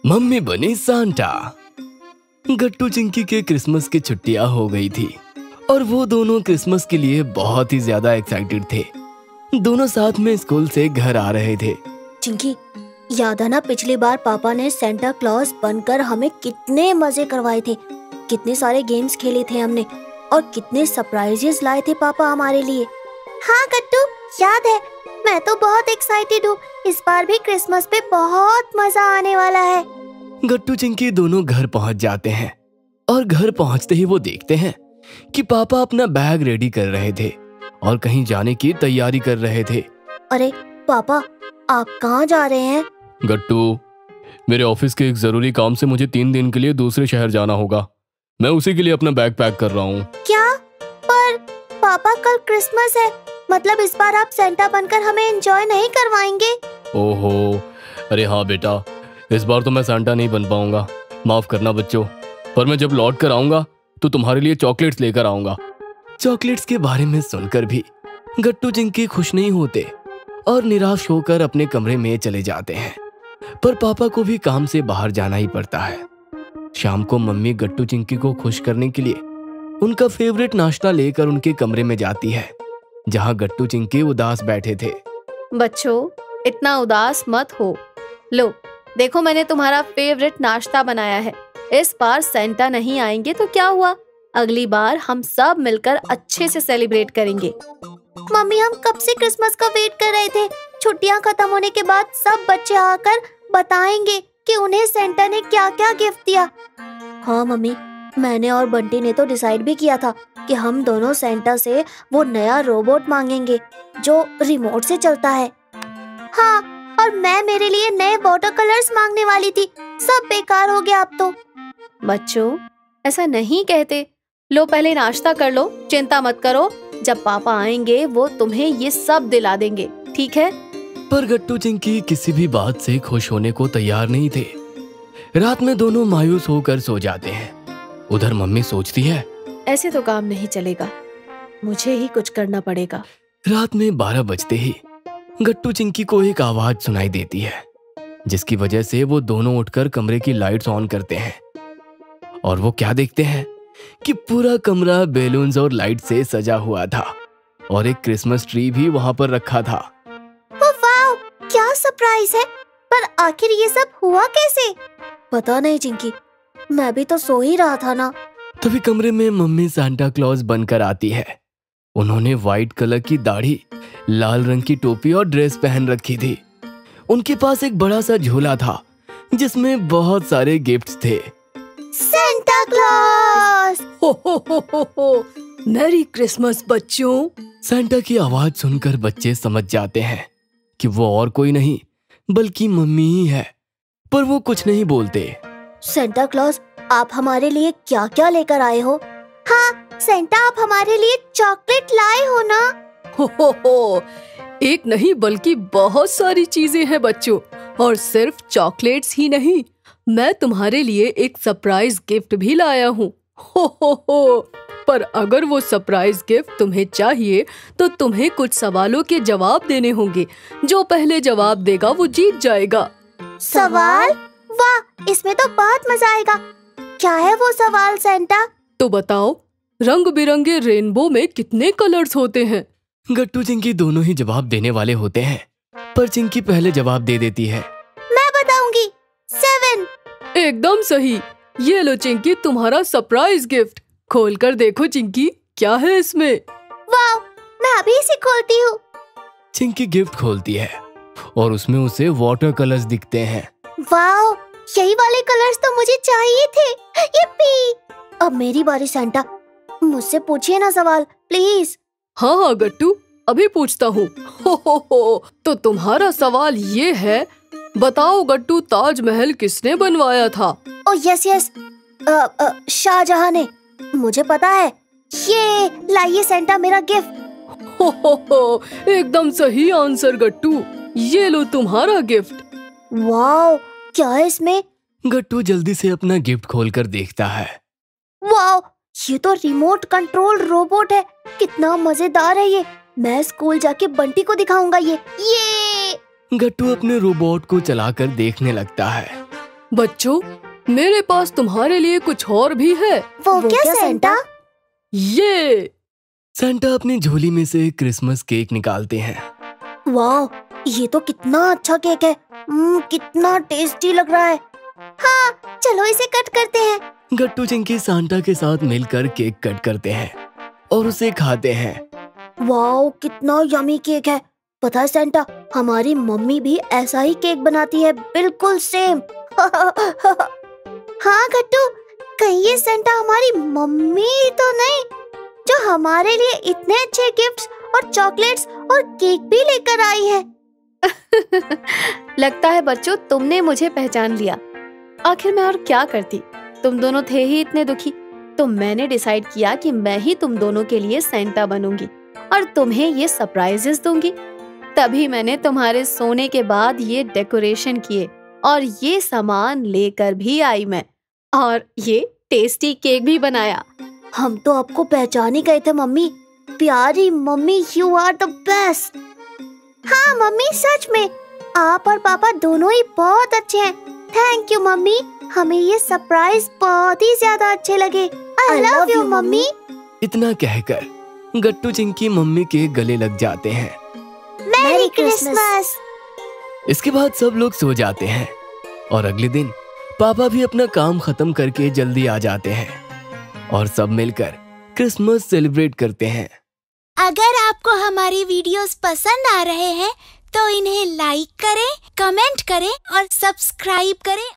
Mummy बनी Santa. गट्टू चिंकी के Christmas की छुट्टियां हो गई थी और वो दोनों क्रिसमस के लिए बहुत ही ज्यादा एक्साइटेड थे। दोनों साथ में स्कूल से घर आ रहे थे। चिंकी, याद है ना पिछली बार पापा ने सेंटा क्लॉज बनकर हमें कितने मजे करवाए थे। कितने सारे गेम्स खेले थे हमने और कितने सरप्राइजेस लाए थे पापा हमारे लिए। हाँ गट्टू, याद है। मैं तो बहुत एक्साइटेड हूँ। इस बार भी क्रिसमस पे बहुत मजा आने वाला है। गट्टू चिंकी दोनों घर पहुंच जाते हैं और घर पहुंचते ही वो देखते हैं कि पापा अपना बैग रेडी कर रहे थे और कहीं जाने की तैयारी कर रहे थे। अरे पापा, आप कहाँ जा रहे हैं? गट्टू, मेरे ऑफिस के एक जरूरी काम से मुझे 3 दिन के लिए दूसरे शहर जाना होगा। मैं उसी के लिए अपना बैग पैक कर रहा हूँ। क्या? पर पापा कल क्रिसमस है, मतलब इस बार आप सेंटा बनकर हमें एंजॉय नहीं करवाएंगे? ओहो, अरे हाँ बेटा, इस बार तो मैं सांता नहीं बन पाऊंगा। माफ करना बच्चों, पर मैं जब लौट कर आऊंगा तो तुम्हारे लिए चॉकलेट्स लेकर आऊंगा। चॉकलेट्स के बारे में सुनकर भी गट्टू चिंकी खुश नहीं होते और निराश होकर अपने कमरे में चले जाते हैं। पर पापा को भी काम से बाहर जाना ही पड़ता है। शाम को मम्मी गट्टू चिंकी को खुश करने के लिए उनका फेवरेट नाश्ता लेकर उनके कमरे में जाती है, जहां गट्टू चिंकी उदास बैठे थे। बच्चों, इतना उदास मत हो। लो, देखो मैंने तुम्हारा फेवरेट नाश्ता बनाया है। इस बार सेंटा नहीं आएंगे तो क्या हुआ, अगली बार हम सब मिलकर अच्छे से सेलिब्रेट करेंगे। मम्मी, हम कब से क्रिसमस का वेट कर रहे थे। छुट्टियां खत्म होने के बाद सब बच्चे आकर बताएंगे कि उन्हें सेंटा ने क्या क्या गिफ्ट दिया। हाँ मम्मी, मैंने और बंटी ने तो डिसाइड भी किया था कि हम दोनों सेंटा से वो नया रोबोट मांगेंगे जो रिमोट से चलता है। हाँ, और मैं मेरे लिए नए वाटर कलर्स मांगने वाली थी। सब बेकार हो गया अब तो। बच्चों, ऐसा नहीं कहते। लो, पहले नाश्ता कर लो, चिंता मत करो। जब पापा आएंगे वो तुम्हें ये सब दिला देंगे, ठीक है? पर गट्टू चिंकी किसी भी बात से खुश होने को तैयार नहीं थे। रात में दोनों मायूस होकर सो जाते हैं। उधर मम्मी सोचती है, ऐसे तो काम नहीं चलेगा, मुझे ही कुछ करना पड़ेगा। रात में 12 बजते ही गट्टू चिंकी को एक आवाज सुनाई देती है, जिसकी वजह से वो दोनों उठकर कमरे की लाइट्स ऑन करते हैं। और वो क्या देखते हैं कि पूरा कमरा बैलून्स और लाइट से सजा हुआ था और एक क्रिसमस ट्री भी वहां पर रखा था। वाव, क्या सरप्राइज है। पर आखिर ये सब हुआ कैसे? पता नहीं चिंकी, मैं भी तो सो ही रहा था ना। तभी कमरे में मम्मी सांता क्लॉज बनकर आती है। उन्होंने व्हाइट कलर की दाढ़ी, लाल रंग की टोपी और ड्रेस पहन रखी थी। उनके पास एक बड़ा सा झोला था जिसमें बहुत सारे गिफ्ट्स थे। Santa Claus! हो, मैरी क्रिसमस बच्चों। सांता की आवाज सुनकर बच्चे समझ जाते हैं कि वो और कोई नहीं बल्कि मम्मी ही है, पर वो कुछ नहीं बोलते। सेंटा क्लॉज, आप हमारे लिए क्या क्या लेकर आए हो? हाँ सेंटा, आप हमारे लिए चॉकलेट लाए हो ना? हो, एक नहीं बल्कि बहुत सारी चीजें हैं बच्चों, और सिर्फ चॉकलेट्स ही नहीं, मैं तुम्हारे लिए एक सरप्राइज गिफ्ट भी लाया हूँ। हो, पर अगर वो सरप्राइज गिफ्ट तुम्हें चाहिए तो तुम्हें कुछ सवालों के जवाब देने होंगे। जो पहले जवाब देगा वो जीत जाएगा। सवाल? वाह, इसमें तो बहुत मजा आएगा। क्या है वो सवाल सेंटा? तो बताओ, रंग बिरंगे रेनबो में कितने कलर्स होते हैं? गट्टू चिंकी दोनों ही जवाब देने वाले होते हैं, पर चिंकी पहले जवाब दे देती है। मैं बताऊंगी, 7। एकदम सही। ये लो चिंकी, तुम्हारा सरप्राइज गिफ्ट। खोल कर देखो चिंकी, क्या है इसमें? वाव, मैं अभी इसे खोलती हूँ। चिंकी गिफ्ट खोलती है और उसमें उसे वाटर कलर्स दिखते हैं। वाव, यही वाले कलर्स तो मुझे चाहिए थे। yippee! अब मेरी बारी सेंटा, मुझसे पूछिए ना सवाल प्लीज। हाँ गट्टू, अभी पूछता हूँ। हो, तो तुम्हारा सवाल ये है, बताओ गट्टू, ताजमहल किसने बनवाया था? ओ यस, शाहजहां ने। मुझे पता है। ये लाइए सेंटा मेरा गिफ्ट। हो, एकदम सही आंसर गट्टू। ये लो तुम्हारा गिफ्ट। वाव, क्या है इसमें? गट्टू जल्दी से अपना गिफ्ट खोलकर देखता है। वाव, ये तो रिमोट कंट्रोल रोबोट है। कितना मजेदार है ये। मैं स्कूल जाके बंटी को दिखाऊंगा ये। गट्टू अपने रोबोट को चलाकर देखने लगता है बच्चों, मेरे पास तुम्हारे लिए कुछ और भी है। वो क्या सेंटा? ये सेंटा अपनी झोली में से क्रिसमस केक निकालते हैं। वाह, ये तो कितना अच्छा केक है। कितना टेस्टी लग रहा है। हाँ, चलो इसे कट करते हैं। गट्टू चिंकी सांता के साथ मिलकर केक कट करते हैं और उसे खाते हैं। वाह, कितना यमी केक है। पता है सेंटा, हमारी मम्मी भी ऐसा ही केक बनाती है, बिल्कुल सेम। हाँ गट्टू, कहीं ये सेंटा हमारी मम्मी तो नहीं, जो हमारे लिए इतने अच्छे गिफ्ट्स और चॉकलेट्स और केक भी लेकर आई है। लगता है बच्चों तुमने मुझे पहचान लिया। आखिर मैं और क्या करती, तुम दोनों थे ही इतने दुखी, तो मैंने डिसाइड किया कि मैं ही तुम दोनों के लिए सेंटा बनूंगी और तुम्हें ये सरप्राइजेस दूंगी। तभी मैंने तुम्हारे सोने के बाद ये डेकोरेशन किए और ये सामान लेकर भी आई मैं, और ये टेस्टी केक भी बनाया। हम तो आपको पहचान ही गए थे मम्मी। प्यारी mummy, you are the best. हाँ मम्मी, सच में आप और पापा दोनों ही बहुत अच्छे हैं। थैंक यू मम्मी, हमें ये सरप्राइज बहुत ही ज्यादा अच्छे लगे। I love you mummy. इतना कहकर गट्टू चिंकी मम्मी के गले लग जाते हैं। Merry Christmas. इसके बाद सब लोग सो जाते हैं और अगले दिन पापा भी अपना काम खत्म करके जल्दी आ जाते हैं और सब मिलकर क्रिसमस सेलिब्रेट करते हैं। अगर आपको हमारी वीडियोस पसंद आ रहे हैं तो इन्हें लाइक करें, कमेंट करें और सब्सक्राइब करें